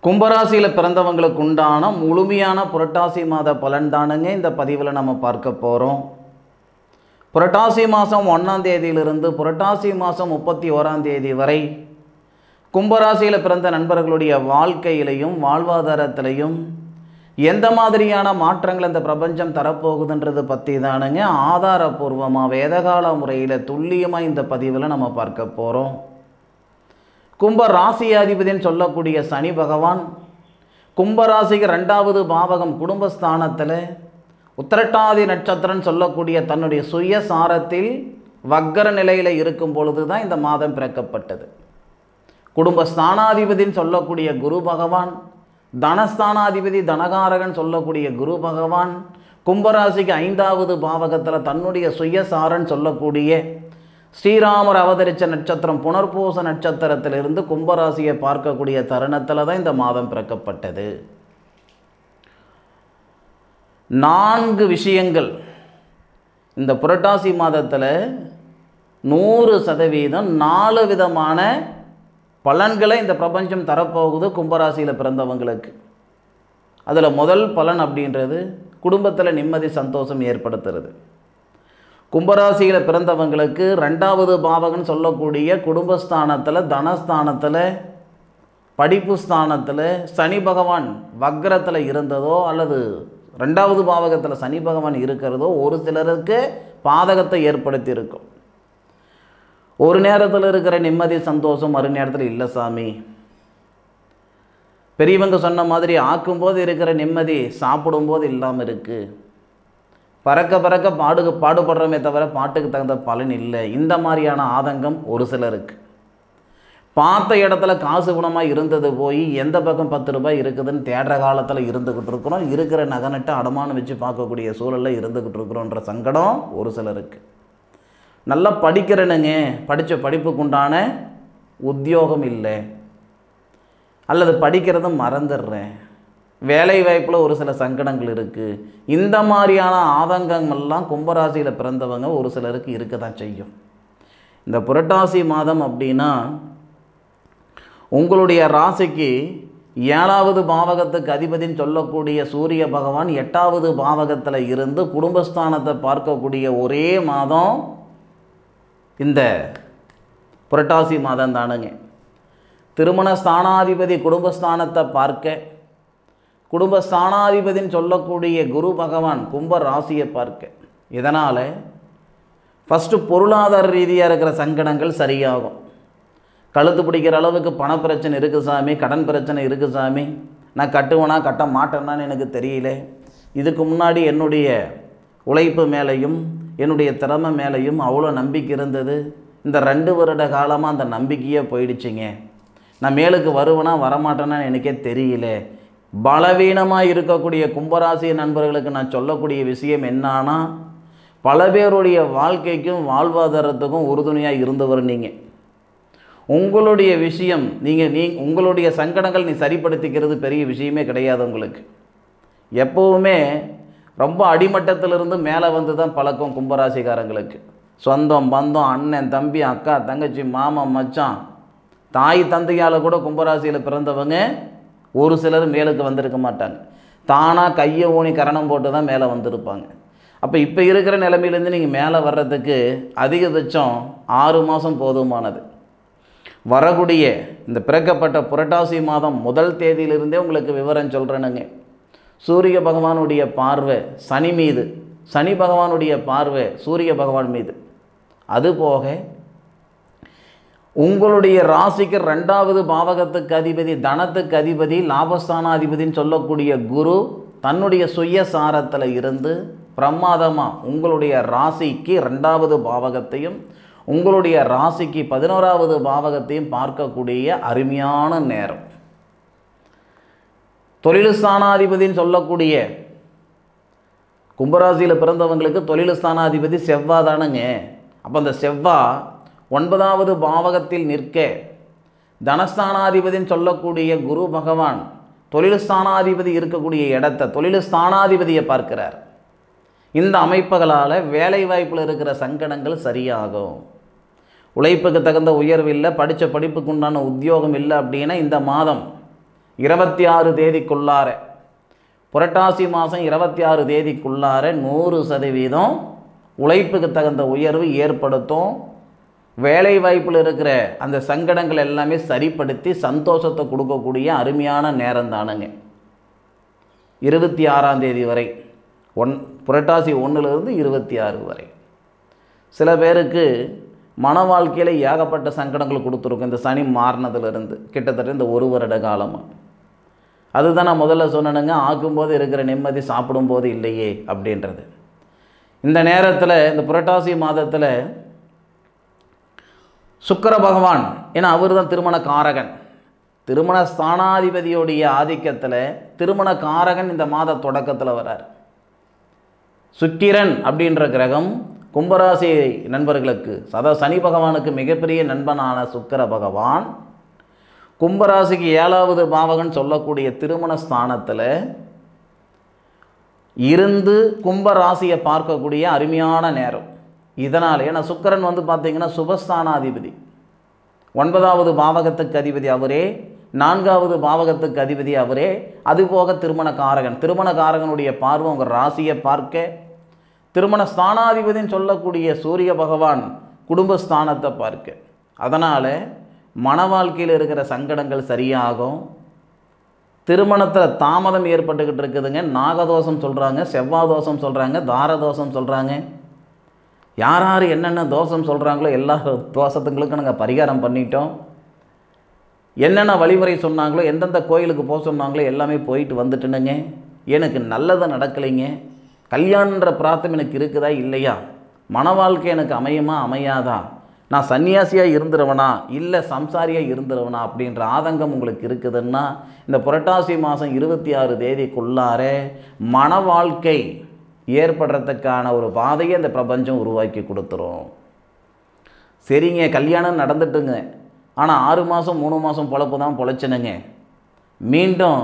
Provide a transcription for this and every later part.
கும்பராசியில் பிறந்தவங்களுக்கு உண்டான முழுமையான புரட்டாசி மாத பலன் தானுங்க இந்த பதிவில் நம்ம பார்க்க போகிறோம். புரட்டாசி மாதம் 1ஆம் தேதியிலிருந்து புரட்டாசி மாதம் 31ஆம் தேதி வரை கும்பராசியில் பிறந்த நண்பர்களுடைய வாழ்க்கையிலையும் வாழ்வாதாரத்திலையும் எந்த மாதிரியான மாற்றங்கள் இந்த பிரபஞ்சம் தரப்போகுதுன்றது பற்றி தானுங்க ஆதாரபூர்வமாக வேதகால முறையில் துல்லியமாக இந்த பதிவில் நம்ம பார்க்க போகிறோம். கும்ப ராசியாதிபதினு சொல்லக்கூடிய சனி பகவான் கும்பராசிக்கு 2வது பாவகம் குடும்பஸ்தானத்தில் உத்திரட்டாதி நட்சத்திரம் சொல்லக்கூடிய தன்னுடைய சுயசாரத்தில் வக்கர நிலையில் இருக்கும் பொழுது தான் இந்த மாதம் பிறக்கப்பட்டது. குடும்பஸ்தானாதிபதினு சொல்லக்கூடிய குரு பகவான், தனஸ்தானாதிபதி தனகாரகன் சொல்லக்கூடிய குரு பகவான் கும்பராசிக்கு 5வது பாவகத்தில் தன்னுடைய சுயசாரன் சொல்லக்கூடிய ஸ்ரீராமர் அவதரித்த நட்சத்திரம் புனர்பூச நட்சத்திரத்திலிருந்து கும்பராசியை பார்க்கக்கூடிய தருணத்தில் தான் இந்த மாதம் பிறக்கப்பட்டது. 4 விஷயங்கள் இந்த புரட்டாசி மாதத்தில் 100% 4 விதமான பலன்களை இந்த பிரபஞ்சம் தரப்போகுது கும்பராசியில் பிறந்தவங்களுக்கு. அதில் முதல் பலன் அப்படின்றது குடும்பத்தில் நிம்மதி சந்தோஷம் ஏற்படுத்துறது. கும்பராசியில் பிறந்தவங்களுக்கு 2வது பாவகன் சொல்லக்கூடிய குடும்பஸ்தானத்தில் தனஸ்தானத்தில் படிப்பு ஸ்தானத்தில் சனி பகவான் வக்ரத்தில் இருந்ததோ அல்லது 2வது பாவகத்தில் சனி பகவான் இருக்கிறதோ ஒரு சிலருக்கு பாதகத்தை ஏற்படுத்தி இருக்கும். ஒரு நேரத்தில் இருக்கிற நிம்மதி சந்தோஷம் மறு நேரத்தில் இல்லை சாமி. பெரியவங்க சொன்ன மாதிரி ஆக்கும்போது இருக்கிற நிம்மதி சாப்பிடும்போது இல்லாமல் இருக்குது. பறக்க பறக்க பாடுபடுறோமே தவிர பாட்டுக்கு தகுந்த பலன் இல்லை. இந்த மாதிரியான ஆதங்கம் ஒரு சிலருக்கு. பார்த்த இடத்துல காசு குணமாக இருந்தது போய் எந்த பக்கம் 10 ரூபாய் இருக்குதுன்னு தேடுற காலத்தில் இருந்துக்கிட்டு இருக்கிறோம். இருக்கிற நகனட்டை அடமானம் வச்சு பார்க்கக்கூடிய சூழலில் இருந்துக்கிட்டு இருக்கிறோன்ற சங்கடம் ஒரு சிலருக்கு. நல்லா படிக்கிறேனுங்க, படித்த படிப்புக்குண்டான உத்தியோகம் இல்லை, அல்லது படிக்கிறதும் மறந்துடுறேன், வேலை வாய்ப்பில் ஒரு சில சங்கடங்கள் இருக்குது. இந்த மாதிரியான ஆதங்கங்கள்லாம் கும்பராசியில் பிறந்தவங்க ஒரு சிலருக்கு இருக்க தான் செய்யும். இந்த புரட்டாசி மாதம் அப்படின்னா உங்களுடைய ராசிக்கு 7வது பாவகத்துக்கு அதிபதினு சொல்லக்கூடிய சூரிய பகவான் 8வது பாவகத்தில் இருந்து குடும்பஸ்தானத்தை பார்க்கக்கூடிய ஒரே மாதம் இந்த புரட்டாசி மாதம் தானுங்க. திருமண ஸ்தானாதிபதி குடும்பஸ்தானத்தை பார்க்க, குடும்பஸ்தானாதிபதினு சொல்லக்கூடிய குரு பகவான் கும்ப ராசியை பார்க்க, இதனால் ஃபஸ்ட்டு பொருளாதார ரீதியாக இருக்கிற சங்கடங்கள் சரியாகும். கழுத்து பிடிக்கிற அளவுக்கு பண பிரச்சனை இருக்குது சாமி, கடன் பிரச்சனை இருக்குது சாமி, நான் கட்டுவேனா கட்ட மாட்டேன்னான்னு எனக்கு தெரியல. இதுக்கு முன்னாடி என்னுடைய உழைப்பு மேலேயும் என்னுடைய திறமை மேலேயும் அவ்வளோ நம்பிக்கை இருந்தது. இந்த 2 வருட காலமாக அந்த நம்பிக்கையே போயிடுச்சிங்க. நான் மேலுக்கு வருவேனா வரமாட்டேனான்னு எனக்கே தெரியல. பலவீனமாக இருக்கக்கூடிய கும்பராசி நண்பர்களுக்கு நான் சொல்லக்கூடிய விஷயம் என்னன்னா, பல பேருடைய வாழ்க்கைக்கும் வாழ்வாதாரத்துக்கும் உறுதுணையாக இருந்தவர் நீங்கள். உங்களுடைய விஷயம் உங்களுடைய சங்கடங்கள் சரிப்படுத்திக்கிறது பெரிய விஷயமே கிடையாது. உங்களுக்கு எப்போவுமே ரொம்ப அடிமட்டத்திலிருந்து மேலே வந்து தான் பழக்கம் கும்பராசிக்காரங்களுக்கு. சொந்தம் பந்தம், அண்ணன் தம்பி அக்கா தங்கச்சி மாமன் மச்சான் தாய் தந்தையால் கூட கும்பராசியில் பிறந்தவங்க ஒரு சிலர் மேலுக்கு வந்திருக்க மாட்டாங்க. தானாக கையை ஊனி கரணம் போட்டு தான் மேலே வந்திருப்பாங்க. அப்போ இப்போ இருக்கிற நிலைமையிலேருந்து நீங்கள் மேலே வர்றதுக்கு அதிகபட்சம் 6 மாதம் போதுமானது. வரக்கூடிய இந்த பிறக்கப்பட்ட புரட்டாசி மாதம் 1 தேதியிலிருந்தே உங்களுக்கு விவரம் சொல்கிறேனுங்க. சூரிய பகவானுடைய பார்வை சனி மீது, சனி பகவானுடைய பார்வை சூரிய பகவான் மீது, அதுபோக உங்களுடைய ராசிக்கு 2வது பாவகத்துக்கு அதிபதி தனத்துக்கு அதிபதி லாபஸ்தானாதிபதினு சொல்லக்கூடிய குரு தன்னுடைய சுயசாரத்தில் இருந்து பிரமாதமாக உங்களுடைய ராசிக்கு 2வது பாவகத்தையும் உங்களுடைய ராசிக்கு 11வது பாவகத்தையும் பார்க்கக்கூடிய அருமையான நேரம். தொழில் ஸ்தானாதிபதினு சொல்லக்கூடிய கும்பராசியில் பிறந்தவங்களுக்கு தொழில் ஸ்தானாதிபதி செவ்வாய் தானுங்க. அப்போ அந்த செவ்வாய் 9வது பாவகத்தில் நிற்க தனஸ்தானாதிபதினு சொல்லக்கூடிய குரு பகவான் தொழில் ஸ்தானாதிபதி இருக்கக்கூடிய இடத்த தொழில் ஸ்தானாதிபதியை பார்க்கிறார். இந்த அமைப்புகளால் வேலை வாய்ப்பில் இருக்கிற சங்கடங்கள் சரியாகும். உழைப்புக்கு தகுந்த உயர்வு இல்லை, படித்த படிப்புக்கு உண்டான உத்தியோகம் இல்லை அப்படின்னா இந்த மாதம் 26 தேதிக்குள்ளார, புரட்டாசி மாதம் 26 தேதிக்குள்ளார 100% உழைப்புக்கு தகுந்த உயர்வு ஏற்படுத்தும். வேலை வாய்ப்பில் இருக்கிற அந்த சங்கடங்கள் எல்லாமே சரிப்படுத்தி சந்தோஷத்தை கொடுக்கக்கூடிய அருமையான நேரம் தானுங்க 26ஆம் தேதி வரை. புரட்டாசி 1லிருந்து 26 வரை. சில பேருக்கு மன வாழ்க்கையில் ஏகப்பட்ட சங்கடங்கள் கொடுத்துருக்கும் இந்த சனி மாறினதுலேருந்து, கிட்டத்தட்ட இந்த 1 வருட காலமாக. அதுதான் நான் முதல்ல சொன்னேனுங்க, ஆக்கும்போது இருக்கிற நிம்மதி சாப்பிடும்போது இல்லையே அப்படின்றது. இந்த நேரத்தில், இந்த புரட்டாசி மாதத்தில் சுக்கிர பகவான், ஏன்னா அவர் தான் திருமண காரகன், திருமண ஸ்தானாதிபதியோடைய ஆதிக்கத்தில் திருமண காரகன் இந்த மாத தொடக்கத்தில் வரார். சுக்கிரன் அப்படின்ற கிரகம் கும்பராசி நண்பர்களுக்கு, அதாவது சனி பகவானுக்கு மிகப்பெரிய நண்பனான சுக்கிர பகவான் கும்பராசிக்கு 7வது பாவகன் சொல்லக்கூடிய திருமண ஸ்தானத்தில் இருந்து கும்பராசியை பார்க்கக்கூடிய அருமையான நேரம். இதனால், ஏன்னா சுக்கிரன் பார்த்திங்கன்னா சுபஸ்தானாதிபதி, 9வது பாவகத்துக்கு அதிபதி அவரே, 4வது பாவகத்துக்கு அதிபதி அவரே, அதுபோக திருமண காரகன். திருமண காரகனுடைய பார்வை உங்கள் ராசியை பார்க்க, திருமண ஸ்தானாதிபதின்னு சொல்லக்கூடிய சூரிய பகவான் குடும்பஸ்தானத்தை பார்க்க. அதனால் மன வாழ்க்கையில் இருக்கிற சங்கடங்கள் சரியாகும். திருமணத்தில் தாமதம் ஏற்பட்டுக்கிட்டு இருக்குதுங்க. நாகதோஷம் சொல்கிறாங்க, செவ்வாய் தோஷம் சொல்கிறாங்க, தாரதோஷம் சொல்கிறாங்க. யார் யார் என்னென்ன தோஷம் சொல்கிறாங்களோ எல்லா தோஷத்துங்களுக்கு நாங்கள் பரிகாரம் பண்ணிட்டோம். என்னென்ன வழிமுறை சொன்னாங்களோ, எந்தெந்த கோயிலுக்கு போக சொன்னாங்களோ எல்லாமே போயிட்டு வந்துட்டுனுங்க. எனக்கு நல்லதை நடக்கலைங்க. கல்யாணன்ற பிரார்த்தம் எனக்கு இருக்குதா இல்லையா, மன வாழ்க்கை எனக்கு அமையுமா அமையாதா, நான் சன்னியாசியாக இருந்துருவனா இல்லை சம்சாரியாக இருந்துருவனா அப்படின்ற ஆதங்கம் உங்களுக்கு இருக்குதுன்னா இந்த புரட்டாசி மாதம் 26 தேதிக்குள்ளார மன வாழ்க்கை ஏற்படுறதுக்கான ஒரு பாதையை இந்த பிரபஞ்சம் உருவாக்கி கொடுத்துரும். சரிங்க, கல்யாணம் நடந்துட்டுங்க, ஆனால் 6 மாதம் 3 மாதம் பொழப்பு தான் பொழைச்சினுங்க, மீண்டும்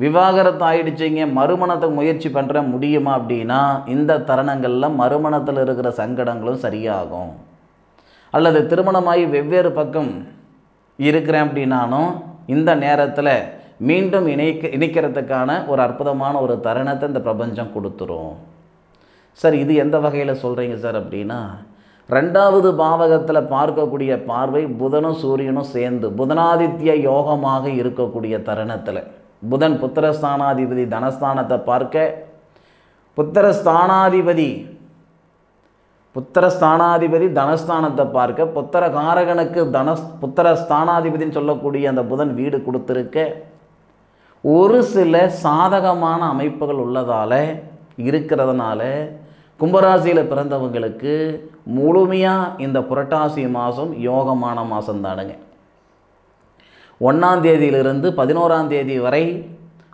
விவாகரத்து ஆயிடுச்சிங்க, மறுமணத்தை முயற்சி பண்ணுற முடியுமா அப்படின்னா இந்த தருணங்களில் மறுமணத்தில் இருக்கிற சங்கடங்களும் சரியாகும். அல்லது திருமணமாகி வெவ்வேறு பக்கம் இருக்கிறேன் அப்படின்னாலும் இந்த நேரத்தில் மீண்டும் இணைக்கிறதுக்கான ஒரு அற்புதமான ஒரு தருணத்தை இந்த பிரபஞ்சம் கொடுத்துரும். சார் இது எந்த வகையில் சொல்கிறீங்க சார் அப்படின்னா, 2வது பாவகத்தில் பார்க்கக்கூடிய பார்வை புதனும் சூரியனும் சேர்ந்து புதனாதித்ய யோகமாக இருக்கக்கூடிய தருணத்தில், புதன் புத்திரஸ்தானாதிபதி தனஸ்தானத்தை பார்க்க, புத்திரஸ்தானாதிபதி தனஸ்தானத்தை பார்க்க, புத்திரகாரகனுக்கு புத்திரஸ்தானாதிபதினு சொல்லக்கூடிய அந்த புதன் வீடு கொடுத்துருக்க, ஒரு சில சாதகமான அமைப்புகள் உள்ளதால் இருக்கிறதுனால கும்பராசியில் பிறந்தவங்களுக்கு முழுமையாக இந்த புரட்டாசி மாதம் யோகமான மாதம்தானுங்க. 1ஆம் தேதியிலிருந்து 11ஆம் தேதி வரை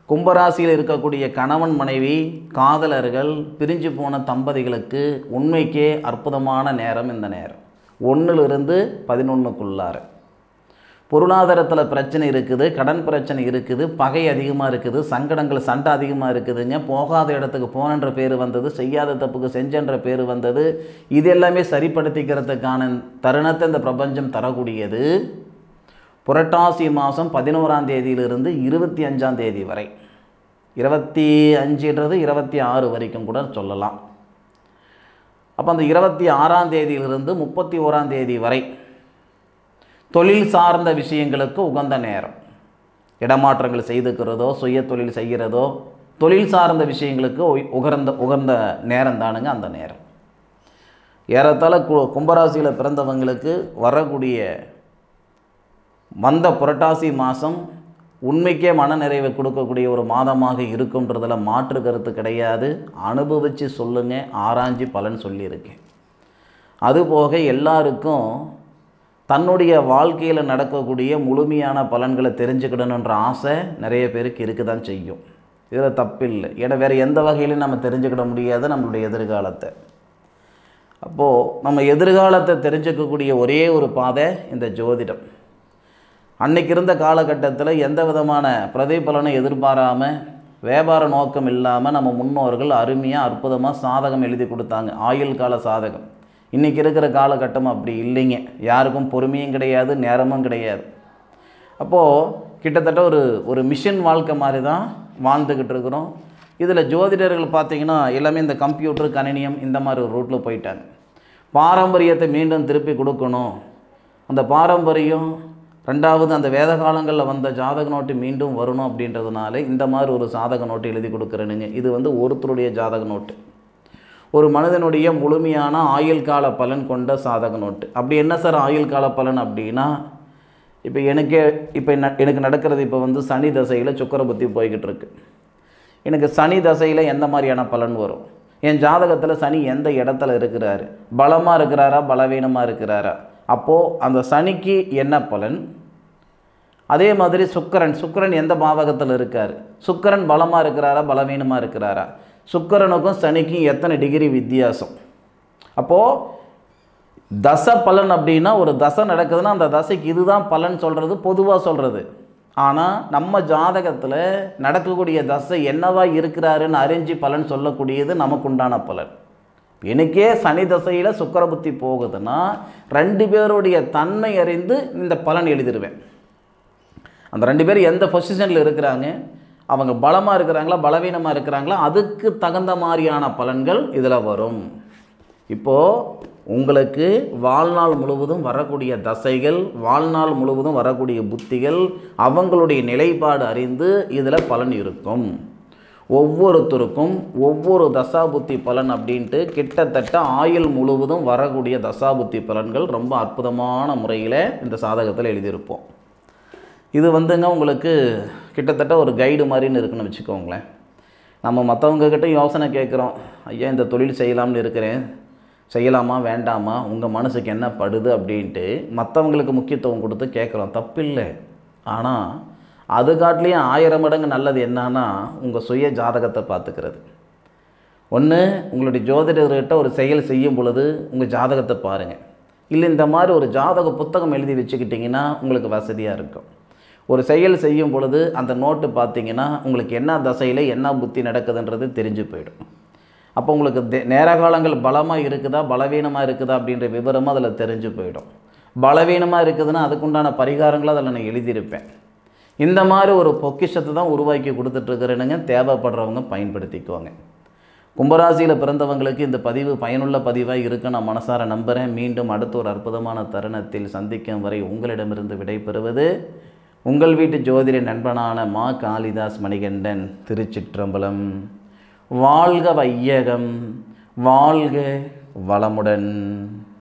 கும்பராசியில் இருக்கக்கூடிய கணவன் மனைவி காதலர்கள் பிரிஞ்சு போன தம்பதிகளுக்கு உண்மைக்கே அற்புதமான நேரம் இந்த நேரம். 1லிருந்து 11க்குள்ளார பொருளாதாரத்தில் பிரச்சனை இருக்குது, கடன் பிரச்சனை இருக்குது, பகை அதிகமாக இருக்குது, சங்கடங்கள் சண்டை அதிகமாக இருக்குதுங்க. போகாத இடத்துக்கு போனன்ற பேர் வந்தது, செய்யாத தப்புக்கு செஞ்சன்ற பேர் வந்தது. இது எல்லாமே சரிப்படுத்திக்கிறதுக்கான தருணத்தை இந்த பிரபஞ்சம் தரக்கூடியது புரட்டாசி மாதம் 11ஆம் தேதியிலிருந்து 25ஆம் தேதி வரை, 25ன்றது 26 வரைக்கும் கூட சொல்லலாம். அப்போ அந்த 26ஆம் தேதியிலிருந்து 31ஆம் தேதி வரை தொழில் சார்ந்த விஷயங்களுக்கு உகந்த நேரம். இடமாற்றங்கள் செய்துக்கிறதோ, சுய தொழில் செய்கிறதோ, தொழில் சார்ந்த விஷயங்களுக்கு உகந்த நேரம் தானுங்க அந்த நேரம். ஏறத்தாழ கும்பராசியில் பிறந்தவங்களுக்கு வரக்கூடிய வந்த புரட்டாசி மாதம் உண்மைக்கே மனநிறைவை கொடுக்கக்கூடிய ஒரு மாதமாக இருக்கும்ன்றதில் மாற்று கருத்து கிடையாது. அனுபவித்து சொல்லுங்கள், ஆராய்ச்சி பலன் சொல்லியிருக்கேன். அதுபோக எல்லாருக்கும் தன்னுடைய வாழ்க்கையில் நடக்கக்கூடிய முழுமையான பலன்களை தெரிஞ்சுக்கிடணுன்ற ஆசை நிறைய பேருக்கு இருக்க தான் செய்யும். இதில் தப்பில்லை. ஏன்னா வேறு எந்த வகையிலும் நம்ம தெரிஞ்சுக்கிட முடியாது நம்மளுடைய எதிர்காலத்தை. அப்போது நம்ம எதிர்காலத்தை தெரிஞ்சுக்கக்கூடிய ஒரே ஒரு பாதை இந்த ஜோதிடம். அன்றைக்கி இருந்த காலகட்டத்தில் எந்த விதமான பிரதிபலனை எதிர்பாராமல், வியாபார நோக்கம் இல்லாமல் நம்ம முன்னோர்கள் அருமையாக அற்புதமாக சாதகம் எழுதி கொடுத்தாங்க, ஆயுள் கால சாதகம். இன்றைக்கி இருக்கிற காலகட்டம் அப்படி இல்லைங்க. யாருக்கும் பொறுமையும் கிடையாது, நேரமும் கிடையாது. அப்போது கிட்டத்தட்ட ஒரு மிஷின் வாழ்க்கை மாதிரி தான் வாழ்ந்துக்கிட்டு இருக்கிறோம். இதில் ஜோதிடர்கள் பார்த்திங்கன்னா எல்லாமே இந்த கம்ப்யூட்டர் கணினியம் இந்த மாதிரி ஒரு ரூட்டில் போயிட்டாங்க. பாரம்பரியத்தை மீண்டும் திருப்பி கொடுக்கணும், அந்த பாரம்பரியம் ரெண்டாவது அந்த வேத காலங்களில் வந்த ஜாதக நோட்டு மீண்டும் வரணும் அப்படின்றதுனால இந்த மாதிரி ஒரு ஜாதக நோட்டு எழுதி கொடுக்குறேனுங்க. இது ஒருத்தருடைய ஜாதக நோட்டு, ஒரு மனிதனுடைய முழுமையான ஆயுள் கால பலன் கொண்ட ஜாதக நோட்டு. அப்படி என்ன சார் ஆயுள் கால பலன் அப்படின்னா, இப்போ எனக்கு நடக்கிறது இப்போ சனி தசையில் சுக்கிர புத்தி போய்கிட்டு இருக்கு. எனக்கு சனி தசையில் எந்த மாதிரியான பலன் வரும், என் ஜாதகத்தில் சனி எந்த இடத்துல இருக்கிறாரு, பலமாக இருக்கிறாரா பலவீனமாக இருக்கிறாரா, அப்போது அந்த சனிக்கு என்ன பலன், அதே மாதிரி சுக்கிரன் எந்த பாவகத்தில் இருக்கார், சுக்கிரன் பலமாக இருக்கிறாரா பலவீனமாக இருக்கிறாரா, சுக்கிரனுக்கும் சனிக்கும் எத்தனை டிகிரி வித்தியாசம். அப்போது தசை பலன் அப்படின்னா ஒரு தசை நடக்குதுன்னா அந்த தசைக்கு இதுதான் பலன் சொல்கிறது பொதுவாக சொல்கிறது. ஆனால் நம்ம ஜாதகத்தில் நடக்கக்கூடிய தசை என்னவா இருக்கிறாருன்னு அறிஞ்சு பலன் சொல்லக்கூடியது நமக்குண்டான பலன். எனக்கே சனி தசையில் சுக்கிர புத்தி போகுதுன்னா 2 பேருடைய தன்மை அறிந்து இந்த பலன் எழுதிடுவேன். அந்த 2 பேர் எந்த பொசிஷனில் இருக்கிறாங்க, அவங்க பலமாக இருக்கிறாங்களா பலவீனமாக இருக்கிறாங்களா, அதுக்கு தகுந்த மாதிரியான பலன்கள் இதில் வரும். இப்போது உங்களுக்கு வாழ்நாள் முழுவதும் வரக்கூடிய தசைகள், வாழ்நாள் முழுவதும் வரக்கூடிய புத்திகள், அவங்களுடைய நிலைப்பாடு அறிந்து இதில் பலன் இருக்கும். ஒவ்வொருத்தருக்கும் ஒவ்வொரு தசாபுத்தி பலன் அப்படின்ட்டு கிட்டத்தட்ட ஆயுள் முழுவதும் வரக்கூடிய தசாபுத்தி பலன்கள் ரொம்ப அற்புதமான முறையில் இந்த சாதகத்தில் எழுதியிருப்போம். இது உங்களுக்கு கிட்டத்தட்ட ஒரு கைடு மாதிரின்னு இருக்குன்னு வச்சுக்கோங்களேன். நம்ம மற்றவங்கக்கிட்ட யோசனை கேட்குறோம், ஐயா இந்த தொழில் செய்யலாம்னு இருக்கிறேன், செய்யலாமா வேண்டாமா, உங்கள் மனசுக்கு என்ன படுது அப்படின்ட்டு மற்றவங்களுக்கு முக்கியத்துவம் கொடுத்து கேட்குறோம், தப்பில்லை. ஆனால் அது காட்டிலையும் 1000 மடங்கு நல்லது என்னன்னா உங்கள் சுய ஜாதகத்தை பார்த்துக்கிறது. ஒன்று உங்களுடைய ஜோதிடர்கிட்ட ஒரு செயல் செய்யும் பொழுது உங்கள் ஜாதகத்தை பாருங்கள், இல்லை இந்த மாதிரி ஒரு ஜாதக புத்தகம் எழுதி வச்சுக்கிட்டிங்கன்னா உங்களுக்கு வசதியாக இருக்கும். ஒரு செயல் செய்யும் பொழுது அந்த நோட்டு பார்த்திங்கன்னா உங்களுக்கு என்ன தசையில் என்ன புத்தி நடக்குதுன்றது தெரிஞ்சு போயிடும். அப்போ உங்களுக்கு நேர காலங்கள் பலமாக இருக்குதா பலவீனமாக இருக்குதா அப்படின்ற விவரமாக அதில் தெரிஞ்சு போயிடும். பலவீனமாக இருக்குதுன்னா அதுக்குண்டான பரிகாரங்களை அதில் நான் எழுதியிருப்பேன். இந்த மாதிரி ஒரு பொக்கிஷத்தை தான் உருவாக்கி கொடுத்துட்ருக்கிறேனுங்க. தேவைப்படுறவங்க பயன்படுத்திக்குவாங்க. கும்பராசியில் பிறந்தவங்களுக்கு இந்த பதிவு பயனுள்ள பதிவாக இருக்குன்னு நான் மனசார நம்புகிறேன். மீண்டும் அடுத்த ஒரு அற்புதமான தருணத்தில் சந்திக்கும் வரை உங்களிடமிருந்து விடைபெறுவது உங்கள் வீட்டு ஜோதிட நண்பனான மா காளிதாஸ் மணிகண்டன். திருச்சிற்றம்பலம். வாழ்க வையகம், வாழ்க வளமுடன்.